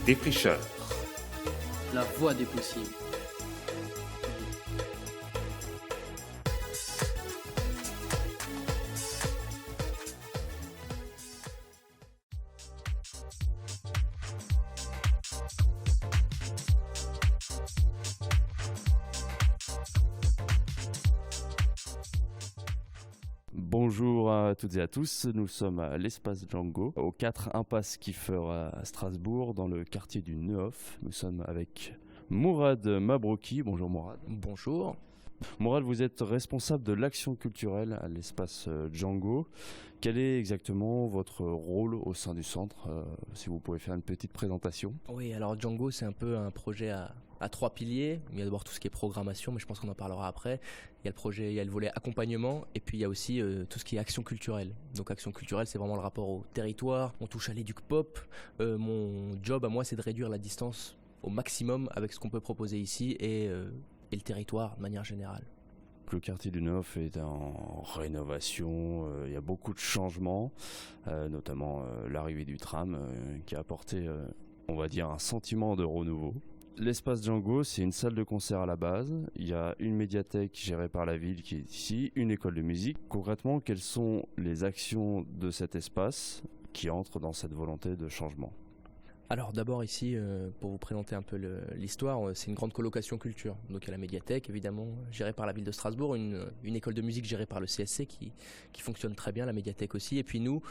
Défricheur. La voie des possibles. Bonjour à toutes et à tous, nous sommes à l'espace Django, au 4 impasse Kiefer à Strasbourg, dans le quartier du Neuhof. Nous sommes avec Mourad Mabrouki. Bonjour Mourad. Bonjour. Mourad, vous êtes responsable de l'action culturelle à l'espace Django. Quel est exactement votre rôle au sein du centre? Si vous pouvez faire une petite présentation. Oui, alors Django, c'est un peu un projet à trois piliers. Il y a d'abord tout ce qui est programmation, mais je pense qu'on en parlera après. Il y a le projet, il y a le volet accompagnement, et puis il y a aussi tout ce qui est action culturelle. Donc action culturelle, c'est vraiment le rapport au territoire. On touche à l'éduc pop. Mon job à moi, c'est de réduire la distance au maximum avec ce qu'on peut proposer ici et le territoire de manière générale. Le quartier du Neuhof est en rénovation, il y a beaucoup de changements, notamment l'arrivée du tram qui a apporté, on va dire, un sentiment de renouveau. L'espace Django, c'est une salle de concert à la base, il y a une médiathèque gérée par la ville qui est ici, une école de musique. Concrètement, quelles sont les actions de cet espace qui entrent dans cette volonté de changement ? Alors d'abord ici, pour vous présenter un peu l'histoire, c'est une grande colocation culture. Donc il y a la médiathèque évidemment, gérée par la ville de Strasbourg, une école de musique gérée par le CSC qui fonctionne très bien, la médiathèque aussi, et puis nous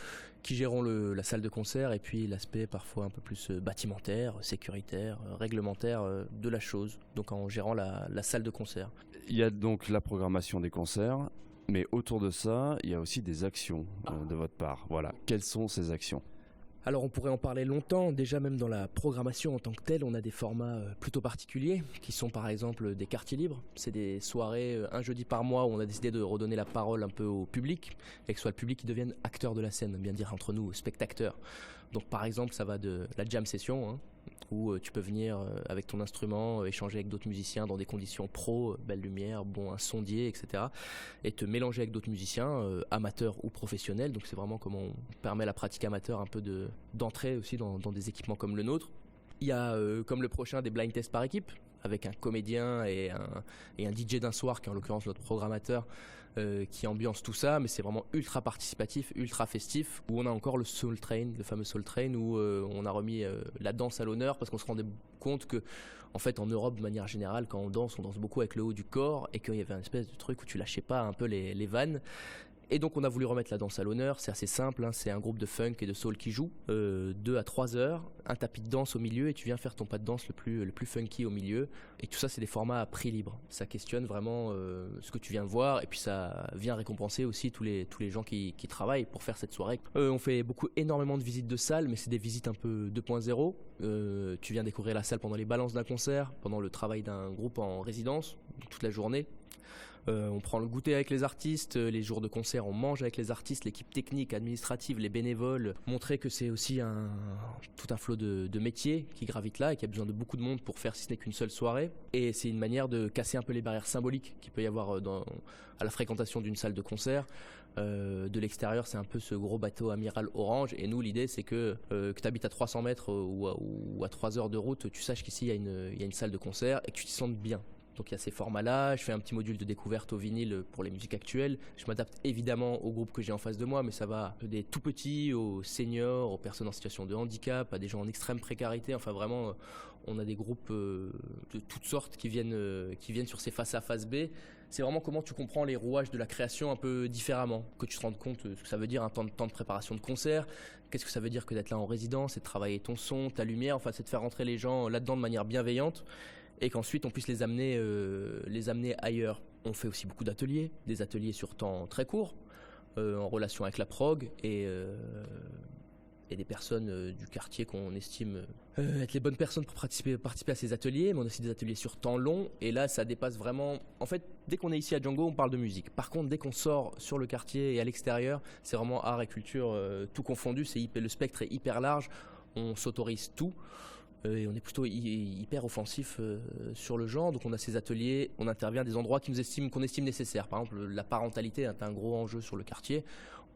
qui gérons la salle de concert et puis l'aspect parfois un peu plus bâtimentaire, sécuritaire, réglementaire de la chose, donc en gérant la salle de concert. Il y a donc la programmation des concerts, mais autour de ça, il y a aussi des actions de votre part. Voilà. Quelles sont ces actions ? Alors on pourrait en parler longtemps, déjà même dans la programmation en tant que telle, on a des formats plutôt particuliers qui sont par exemple des quartiers libres. C'est des soirées un jeudi par mois où on a décidé de redonner la parole un peu au public et que ce soit le public qui devienne acteur de la scène, bien dire entre nous, spectateurs. Donc par exemple ça va de la jam session, où tu peux venir avec ton instrument, échanger avec d'autres musiciens dans des conditions pro, belle lumière, un sondier, etc. Et te mélanger avec d'autres musiciens, amateurs ou professionnels. Donc c'est vraiment comment on permet la pratique amateur un peu d'entrer aussi dans des équipements comme le nôtre. Il y a comme le prochain des blind tests par équipe, avec un comédien et un DJ d'un soir, qui est en l'occurrence notre programmateur, qui ambiance tout ça, mais c'est vraiment ultra participatif, ultra festif, où on a encore le Soul Train, le fameux Soul Train, où on a remis la danse à l'honneur, parce qu'on se rendait compte que, en fait, en Europe, de manière générale, quand on danse beaucoup avec le haut du corps, et qu'il y avait une espèce de truc où tu lâchais pas un peu les vannes. Et donc on a voulu remettre la danse à l'honneur, c'est assez simple, c'est un groupe de funk et de soul qui joue, 2 à 3 heures, un tapis de danse au milieu et tu viens faire ton pas de danse le plus funky au milieu. Et tout ça c'est des formats à prix libre, ça questionne vraiment ce que tu viens voir et puis ça vient récompenser aussi tous les gens qui travaillent pour faire cette soirée. On fait énormément de visites de salles, mais c'est des visites un peu 2.0, tu viens découvrir la salle pendant les balances d'un concert, pendant le travail d'un groupe en résidence, toute la journée. On prend le goûter avec les artistes, les jours de concert on mange avec les artistes, l'équipe technique, administrative, les bénévoles, montrer que c'est aussi tout un flot de métiers qui gravitent là et qu'il y a besoin de beaucoup de monde pour faire si ce n'est qu'une seule soirée. Et c'est une manière de casser un peu les barrières symboliques qu'il peut y avoir à la fréquentation d'une salle de concert. De l'extérieur c'est un peu ce gros bateau amiral orange et nous l'idée c'est que tu habites à 300 mètres ou à 3 heures de route, tu saches qu'ici il y a une salle de concert et que tu t'y sentes bien. Donc il y a ces formats-là, je fais un petit module de découverte au vinyle pour les musiques actuelles. Je m'adapte évidemment au groupe que j'ai en face de moi, mais ça va des tout petits aux seniors, aux personnes en situation de handicap, à des gens en extrême précarité. Enfin vraiment, on a des groupes de toutes sortes qui viennent sur ces face A, face B. C'est vraiment comment tu comprends les rouages de la création un peu différemment, que tu te rendes compte ce que ça veut dire un temps de préparation de concert, qu'est-ce que ça veut dire que d'être là en résidence et de travailler ton son, ta lumière, enfin c'est de faire rentrer les gens là-dedans de manière bienveillante. Et qu'ensuite on puisse les amener ailleurs. On fait aussi beaucoup d'ateliers, des ateliers sur temps très court, en relation avec la prog et des personnes du quartier qu'on estime être les bonnes personnes pour participer à ces ateliers, mais on a aussi des ateliers sur temps long, et là ça dépasse vraiment... En fait, dès qu'on est ici à Django, on parle de musique. Par contre, dès qu'on sort sur le quartier et à l'extérieur, c'est vraiment art et culture tout confondu, le spectre est hyper large, on s'autorise tout. Et on est plutôt hyper offensif sur le genre, donc on a ces ateliers, on intervient à des endroits qu'on estime nécessaires. Par exemple, la parentalité est un gros enjeu sur le quartier.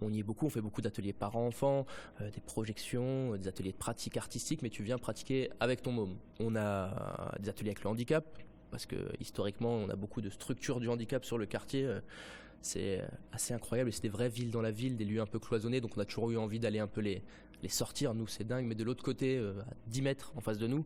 On y est beaucoup, on fait beaucoup d'ateliers parents-enfants, des projections, des ateliers de pratique artistique, mais tu viens pratiquer avec ton môme. On a des ateliers avec le handicap, parce que historiquement, on a beaucoup de structures du handicap sur le quartier. C'est assez incroyable et c'est des vraies villes dans la ville, des lieux un peu cloisonnés, donc on a toujours eu envie d'aller un peu les sortir, nous c'est dingue, mais de l'autre côté, à 10 mètres en face de nous,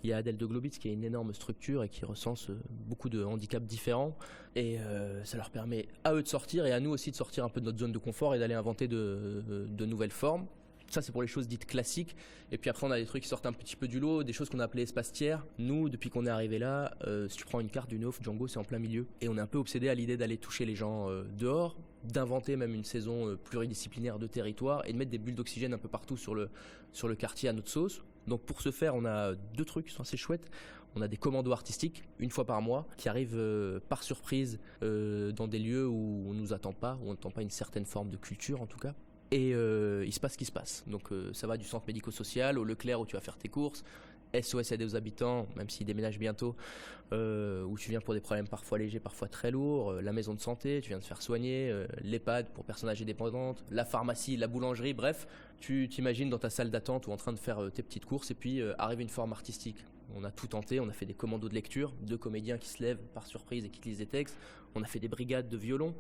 il y a Adèle de Globitz qui est une énorme structure et qui recense beaucoup de handicaps différents et ça leur permet à eux de sortir et à nous aussi de sortir un peu de notre zone de confort et d'aller inventer de nouvelles formes. Ça, c'est pour les choses dites classiques. Et puis après, on a des trucs qui sortent un petit peu du lot, des choses qu'on a appelées espaces tiers. Nous, depuis qu'on est arrivé là, si tu prends une carte du Neuf, Django, c'est en plein milieu. Et on est un peu obsédé à l'idée d'aller toucher les gens dehors, d'inventer même une saison pluridisciplinaire de territoire et de mettre des bulles d'oxygène un peu partout sur le quartier à notre sauce. Donc pour ce faire, on a 2 trucs qui sont assez chouettes. On a des commandos artistiques, une fois par mois, qui arrivent par surprise dans des lieux où on ne nous attend pas, où on n'attend pas une certaine forme de culture en tout cas. Et il se passe ce qui se passe. Donc ça va du centre médico-social au Leclerc où tu vas faire tes courses, SOS aide aux habitants, même s'ils déménagent bientôt, où tu viens pour des problèmes parfois légers, parfois très lourds, la maison de santé, tu viens te faire soigner, l'EHPAD pour personnes âgées dépendantes, la pharmacie, la boulangerie, bref, tu t'imagines dans ta salle d'attente ou en train de faire tes petites courses et puis arrive une forme artistique. On a tout tenté, on a fait des commandos de lecture, 2 comédiens qui se lèvent par surprise et qui te lisent des textes, on a fait des brigades de violon,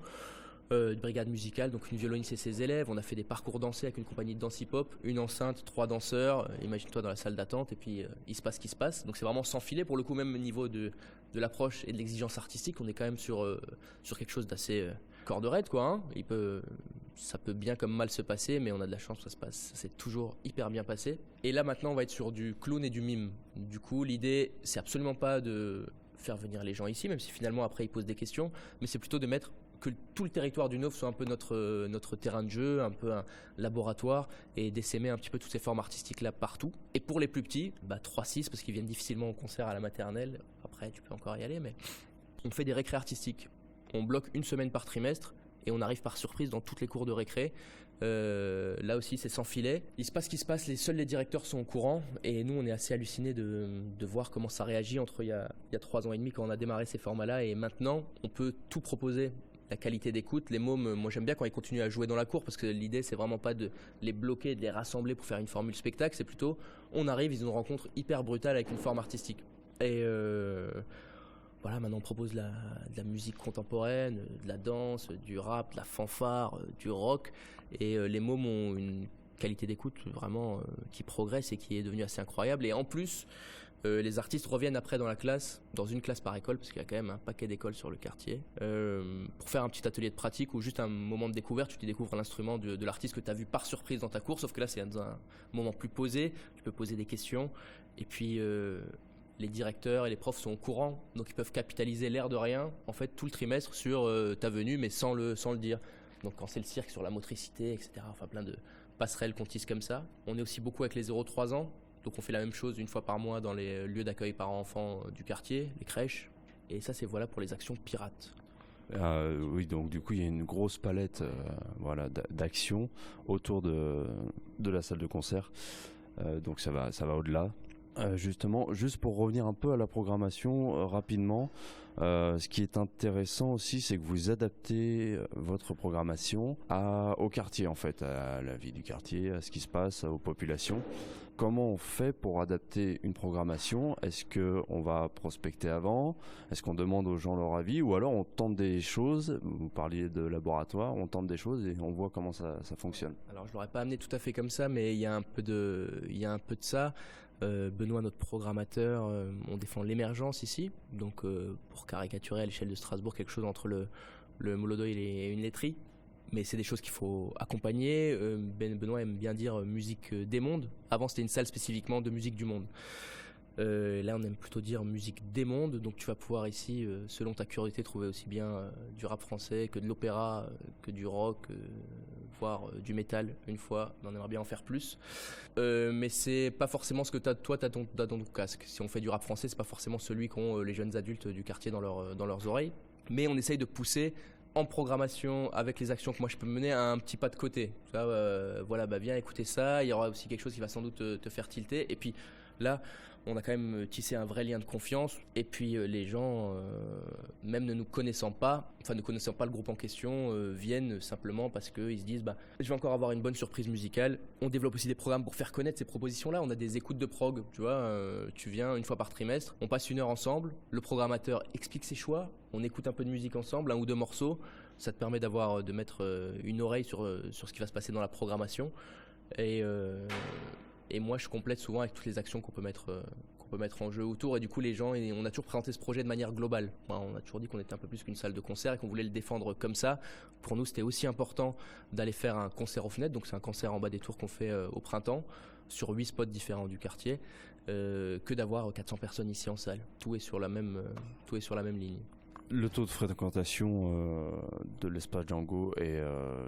une brigade musicale, donc une violoniste et ses élèves. On a fait des parcours dansés avec une compagnie de danse hip-hop, une enceinte, 3 danseurs. Imagine-toi dans la salle d'attente et puis il se passe ce qui se passe. Donc c'est vraiment sans filet pour le coup, même au niveau de l'approche et de l'exigence artistique, on est quand même sur quelque chose d'assez corde raide quoi. Hein. Ça peut bien comme mal se passer, mais on a de la chance, ça s'est toujours hyper bien passé. Et là maintenant, on va être sur du clown et du mime. Du coup, l'idée, c'est absolument pas de faire venir les gens ici, même si finalement après ils posent des questions, mais c'est plutôt de mettre que tout le territoire du Neuf soit un peu notre terrain de jeu, un peu un laboratoire et d'essaimer un petit peu toutes ces formes artistiques là partout. Et pour les plus petits, 3-6 parce qu'ils viennent difficilement au concert à la maternelle, après tu peux encore y aller, mais on fait des récrés artistiques. On bloque une semaine par trimestre et on arrive par surprise dans toutes les cours de récré. Là aussi c'est sans filet. Il se passe ce qui se passe, seuls les directeurs sont au courant et nous on est assez hallucinés de voir comment ça réagit entre il y a 3 ans et demi quand on a démarré ces formats là et maintenant on peut tout proposer. La qualité d'écoute, les mômes, moi j'aime bien quand ils continuent à jouer dans la cour parce que l'idée c'est vraiment pas de les bloquer, de les rassembler pour faire une formule spectacle, c'est plutôt on arrive, ils ont une rencontre hyper brutale avec une forme artistique. Et voilà, maintenant on propose de la musique contemporaine, de la danse, du rap, de la fanfare, du rock et les mômes ont une qualité d'écoute vraiment qui progresse et qui est devenue assez incroyable et en plus les artistes reviennent après dans la classe, dans une classe par école, parce qu'il y a quand même un paquet d'écoles sur le quartier, pour faire un petit atelier de pratique ou juste un moment de découverte, tu découvres l'instrument de l'artiste que tu as vu par surprise dans ta course, sauf que là c'est dans un moment plus posé, tu peux poser des questions, et puis les directeurs et les profs sont au courant, donc ils peuvent capitaliser l'air de rien, en fait tout le trimestre sur ta venue, mais sans le dire. Donc quand c'est le cirque, sur la motricité, etc., enfin plein de passerelles qu'on tisse comme ça. On est aussi beaucoup avec les 0-3 ans, donc on fait la même chose une fois par mois dans les lieux d'accueil parents-enfants du quartier, les crèches. Et ça c'est voilà pour les actions pirates. Oui, donc du coup il y a une grosse palette d'actions autour de la salle de concert. Donc ça va au-delà. Justement, juste pour revenir un peu à la programmation rapidement, ce qui est intéressant aussi, c'est que vous adaptez votre programmation au quartier en fait, à la vie du quartier, à ce qui se passe, aux populations. Comment on fait pour adapter une programmation ? Est-ce qu'on va prospecter avant ? Est-ce qu'on demande aux gens leur avis ? Ou alors on tente des choses, vous parliez de laboratoire, on tente des choses et on voit comment ça fonctionne. Alors je l'aurais pas amené tout à fait comme ça, mais il y a un peu de ça. Benoît, notre programmateur, on défend l'émergence ici, donc pour caricaturer à l'échelle de Strasbourg quelque chose entre le Molodoil et une laiterie. Mais c'est des choses qu'il faut accompagner. Benoît aime bien dire musique des mondes. Avant, c'était une salle spécifiquement de musique du monde. Là, on aime plutôt dire musique des mondes. Donc, tu vas pouvoir ici, selon ta curiosité, trouver aussi bien du rap français que de l'opéra, que du rock, voire du métal. Une fois, on aimerait bien en faire plus. Mais c'est pas forcément ce que toi, t'as dans ton casque. Si on fait du rap français, c'est pas forcément celui qu'ont les jeunes adultes du quartier dans leurs oreilles. Mais on essaye de pousser en programmation, avec les actions que moi je peux mener, à un petit pas de côté. Viens écouter ça, il y aura aussi quelque chose qui va sans doute te faire tilter. Et puis là, on a quand même tissé un vrai lien de confiance. Et puis les gens même ne connaissant pas le groupe en question, viennent simplement parce qu'ils se disent je vais encore avoir une bonne surprise musicale. On développe aussi des programmes pour faire connaître ces propositions-là. On a des écoutes de prog, tu vois, tu viens une fois par trimestre, on passe 1 heure ensemble, le programmateur explique ses choix, on écoute un peu de musique ensemble, 1 ou 2 morceaux, ça te permet de mettre une oreille sur ce qui va se passer dans la programmation. Et moi je complète souvent avec toutes les actions qu'on peut mettre en jeu autour, et du coup les gens, et on a toujours présenté ce projet de manière globale. On a toujours dit qu'on était un peu plus qu'une salle de concert et qu'on voulait le défendre comme ça. Pour nous c'était aussi important d'aller faire un concert aux fenêtres, donc c'est un concert en bas des tours qu'on fait au printemps sur 8 spots différents du quartier, que d'avoir 400 personnes ici en salle. Tout est sur la même ligne. Le taux de fréquentation de l'espace Django est,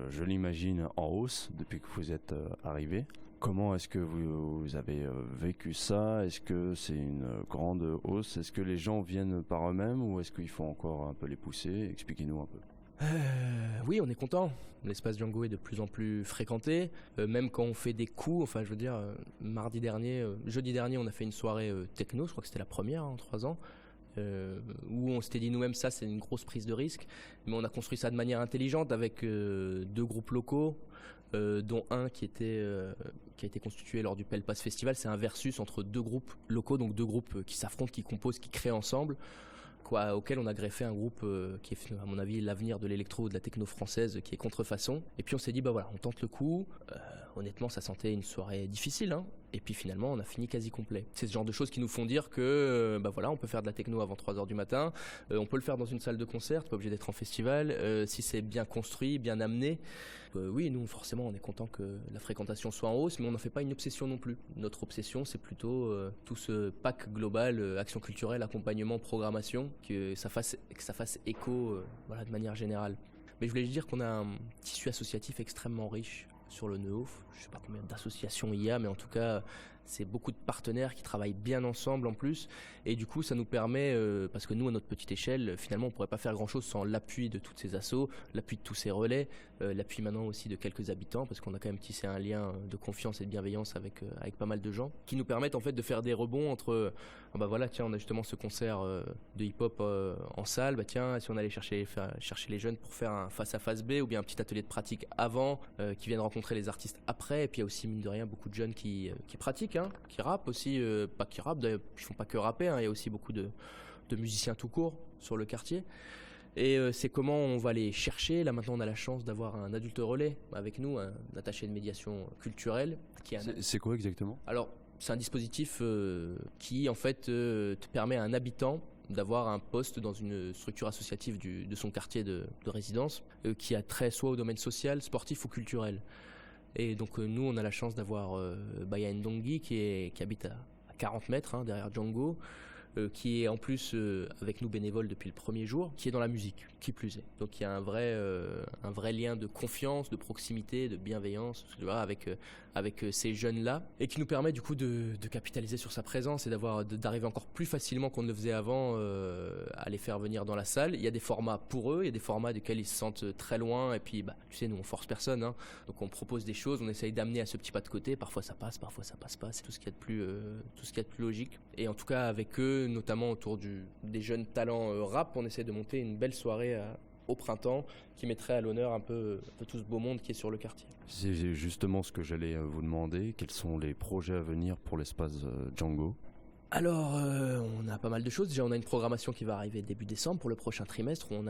je l'imagine, en hausse depuis que vous êtes arrivé. Comment est-ce que vous avez vécu ça? Est-ce que c'est une grande hausse? Est-ce que les gens viennent par eux-mêmes ou est-ce qu'il faut encore un peu les pousser? Expliquez-nous un peu. Oui, on est content. L'espace Django est de plus en plus fréquenté. Même quand on fait des coups, jeudi dernier, on a fait une soirée techno, je crois que c'était la première en 3 ans. Où on s'était dit nous-mêmes, ça c'est une grosse prise de risque, mais on a construit ça de manière intelligente avec 2 groupes locaux, dont un qui a été constitué lors du Pelpas Festival. C'est un versus entre 2 groupes locaux, donc 2 groupes qui s'affrontent, qui composent, qui créent ensemble, auquel on a greffé un groupe qui est, à mon avis, l'avenir de l'électro ou de la techno française, qui est Contrefaçon. Et puis on s'est dit on tente le coup. Honnêtement, ça sentait une soirée difficile, hein. Et puis finalement, on a fini quasi complet. C'est ce genre de choses qui nous font dire que on peut faire de la techno avant 3h du matin, on peut le faire dans une salle de concert, pas obligé d'être en festival, si c'est bien construit, bien amené. Oui, nous forcément on est content que la fréquentation soit en hausse, mais on n'en fait pas une obsession non plus. Notre obsession, c'est plutôt tout ce pack global, action culturelle, accompagnement, programmation, que ça fasse écho de manière générale. Mais je voulais juste dire qu'on a un tissu associatif extrêmement riche sur le Neuf. Je sais pas combien d'associations il y a, mais en tout cas c'est beaucoup de partenaires qui travaillent bien ensemble en plus, et du coup ça nous permet, parce que nous à notre petite échelle finalement on pourrait pas faire grand chose sans l'appui de toutes ces assos, l'appui de tous ces relais, l'appui maintenant aussi de quelques habitants, parce qu'on a quand même tissé un lien de confiance et de bienveillance avec pas mal de gens, qui nous permettent en fait de faire des rebonds entre on a justement ce concert de hip-hop en salle, si on allait chercher les jeunes pour faire un face à face B, ou bien un petit atelier de pratique avant, qui viennent rencontrer les artistes après. Et puis il y a aussi mine de rien beaucoup de jeunes qui pratiquent, qui rappent aussi, pas qui rappent d'ailleurs, ils font pas que rapper, il y a aussi beaucoup de musiciens tout court sur le quartier. Et c'est comment on va les chercher. Là maintenant on a la chance d'avoir un adulte relais avec nous, un attaché de médiation culturelle. C'est quoi exactement? Alors c'est un dispositif qui en fait te permet à un habitant d'avoir un poste dans une structure associative de son quartier de résidence, qui a trait soit au domaine social, sportif ou culturel. Et donc nous on a la chance d'avoir Baya Ndongi qui habite à 40 mètres derrière Django, qui est en plus avec nous bénévole depuis le premier jour, qui est dans la musique, qui plus est. Donc il y a un vrai lien de confiance, de proximité, de bienveillance avec ces jeunes-là, et qui nous permet du coup de capitaliser sur sa présence et d'arriver encore plus facilement qu'on ne le faisait avant à les faire venir dans la salle. Il y a des formats pour eux, il y a des formats desquels ils se sentent très loin, et puis tu sais, nous on force personne, donc on propose des choses, on essaye d'amener à ce petit pas de côté. Parfois ça passe, parfois ça passe pas, c'est tout ce qu'il y a de plus logique. Et en tout cas avec eux, notamment autour des jeunes talents rap, on essaie de monter une belle soirée au printemps qui mettrait à l'honneur un peu tout ce beau monde qui est sur le quartier. C'est justement ce que j'allais vous demander. Quels sont les projets à venir pour l'espace Django? Alors, on a pas mal de choses. Déjà, on a une programmation qui va arriver début décembre pour le prochain trimestre. On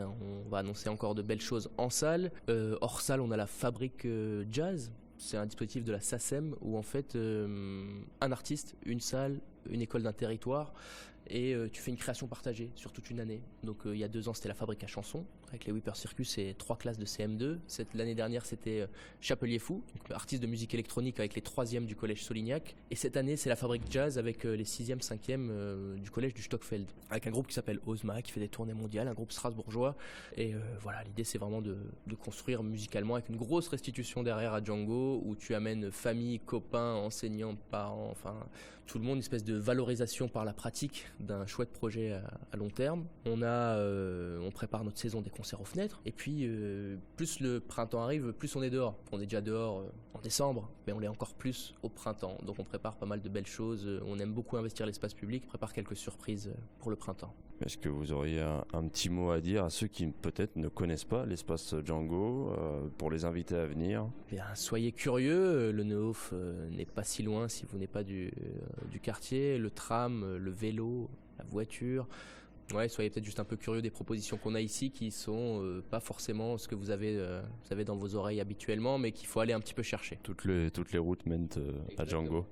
va annoncer encore de belles choses en salle. Hors salle, on a la Fabrique Jazz. C'est un dispositif de la SACEM où en fait, un artiste, une salle, une école d'un territoire, et tu fais une création partagée sur toute une année. Donc il y a 2 ans c'était la Fabrique à chansons avec les Whipper Circus et 3 classes de CM2. L'année dernière c'était Chapelier Fou, donc artiste de musique électronique avec les 3e du collège Solignac, et cette année c'est la Fabrique Jazz avec les 6e, 5e du collège du Stockfeld, avec un groupe qui s'appelle Ozma qui fait des tournées mondiales, un groupe strasbourgeois. Et l'idée c'est vraiment de construire musicalement avec une grosse restitution derrière à Django, où tu amènes famille, copains, enseignants, parents, enfin tout le monde, une espèce de valorisation par la pratique d'un chouette projet à long terme. On prépare notre saison des concerts aux fenêtres. Et puis, plus le printemps arrive, plus on est dehors. On est déjà dehors en décembre, mais on l'est encore plus au printemps. Donc on prépare pas mal de belles choses. On aime beaucoup investir l'espace public. On prépare quelques surprises pour le printemps. Est-ce que vous auriez un petit mot à dire à ceux qui peut-être ne connaissent pas l'espace Django pour les inviter à venir? Bien, soyez curieux, le Neuf n'est pas si loin si vous n'êtes pas du quartier. Le tram, le vélo, la voiture. Ouais, soyez peut-être juste un peu curieux des propositions qu'on a ici qui sont pas forcément ce que vous avez dans vos oreilles habituellement, mais qu'il faut aller un petit peu chercher. Toutes les routes mènent à Django.